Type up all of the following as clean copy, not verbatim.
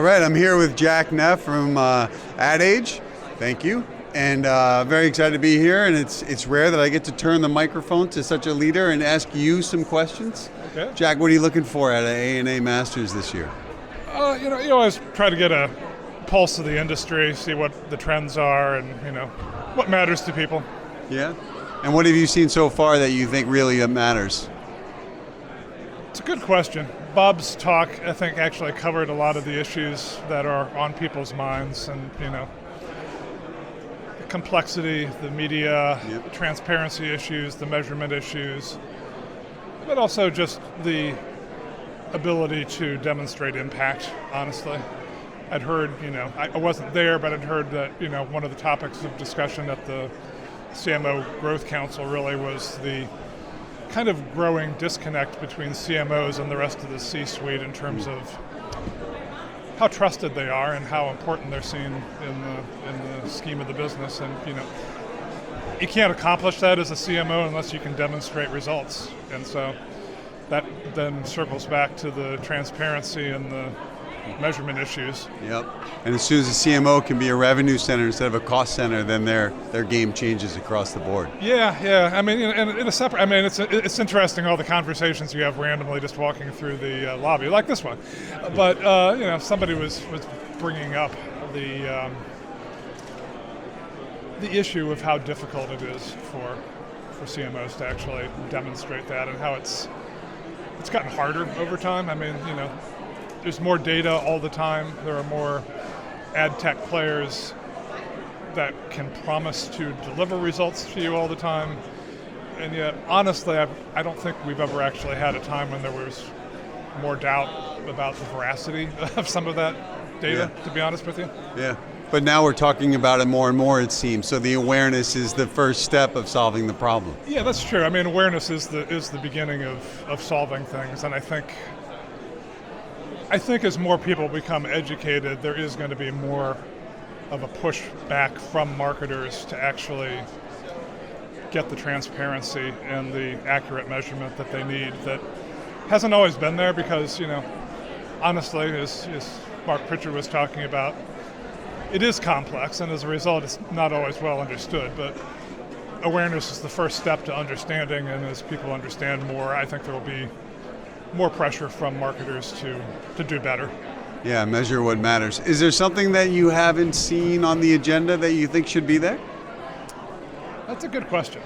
All right, I'm here with Jack Neff from Adtech. Thank you. And very excited to be here, and it's rare that I get to turn the microphone to such a leader and ask you some questions. Okay. Jack, what are you looking for at an A&A Masters this year? You always try to get a pulse of the industry, see what the trends are, and what matters to people. Yeah. And what have you seen so far that you think really matters? It's a good question. Bob's talk, I think, actually covered a lot of the issues that are on people's minds, and the complexity, the media, the transparency issues, the measurement issues, but also just the ability to demonstrate impact, honestly. I'd heard, I wasn't there, but I'd heard that, one of the topics of discussion at the CMO Growth Council really was the kind of growing disconnect between CMOs and the rest of the C-suite in terms of how trusted they are and how important they're seen in the scheme of the business. And you can't accomplish that as a CMO unless you can demonstrate results. And so that then circles back to the transparency and the measurement issues. Yep. And as soon as a CMO can be a revenue center instead of a cost center, then their game changes across the board. Yeah. I mean, and in a separate. I mean, it's interesting all the conversations you have randomly just walking through the lobby, like this one. But somebody was bringing up the issue of how difficult it is for CMOs to actually demonstrate that, and how it's gotten harder over time. I mean, there's more data all the time. There are more Adtech players that can promise to deliver results to you all the time. And yet, honestly, I don't think we've ever actually had a time when there was more doubt about the veracity of some of that data, to be honest with you. Yeah, but now we're talking about it more and more, it seems. So the awareness is the first step of solving the problem. Yeah, that's true. I mean, awareness is the beginning of solving things. And I think as more people become educated, there is going to be more of a push back from marketers to actually get the transparency and the accurate measurement that they need. That hasn't always been there because, honestly, as Mark Pritchard was talking about, it is complex, and as a result, it's not always well understood. But awareness is the first step to understanding, and as people understand more, I think there will be more pressure from marketers to do better. Yeah, measure what matters. Is there something that you haven't seen on the agenda that you think should be there? That's a good question.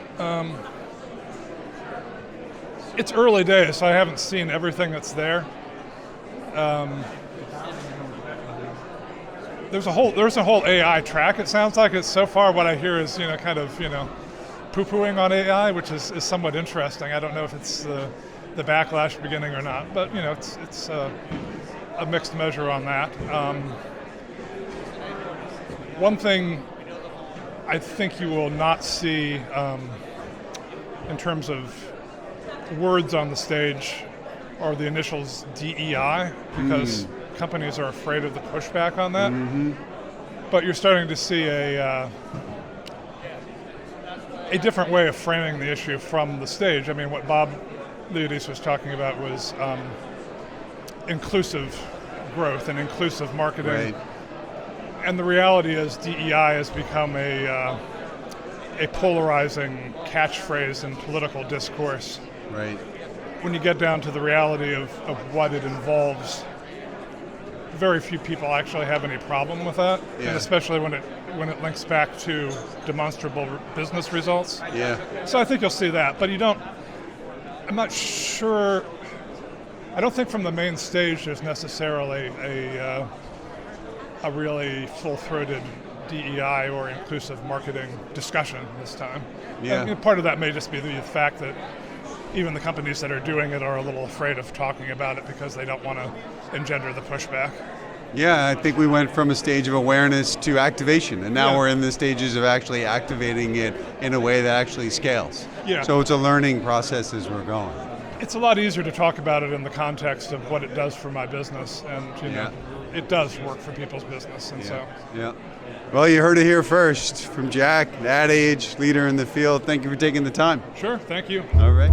It's early days, so I haven't seen everything that's there. There's a whole AI track. It sounds like it's so far what I hear is kind of poo-pooing on AI, which is somewhat interesting. I don't know if it's the backlash beginning or not, but it's a mixed measure on that. One thing I think you will not see in terms of words on the stage are the initials DEI, because companies are afraid of the pushback on that. Mm-hmm. But you're starting to see a different way of framing the issue from the stage. I mean, what Bob Leodis was talking about was inclusive growth and inclusive marketing. Right. And the reality is DEI has become a polarizing catchphrase in political discourse. Right. When you get down to the reality of what it involves, very few people actually have any problem with that, and especially when it links back to demonstrable business results. Yeah. So I think you'll see that, but I'm not sure. I don't think from the main stage there's necessarily a really full-throated DEI or inclusive marketing discussion this time. Yeah. And part of that may just be the fact that even the companies that are doing it are a little afraid of talking about it because they don't want to engender the pushback. Yeah, I think we went from a stage of awareness to activation, and now we're in the stages of actually activating it in a way that actually scales. Yeah. So it's a learning process as we're going. It's a lot easier to talk about it in the context of what it does for my business, and it does work for people's business, and so. Yeah. Well, you heard it here first from Jack, Adtech, leader in the field. Thank you for taking the time. Sure, thank you. All right.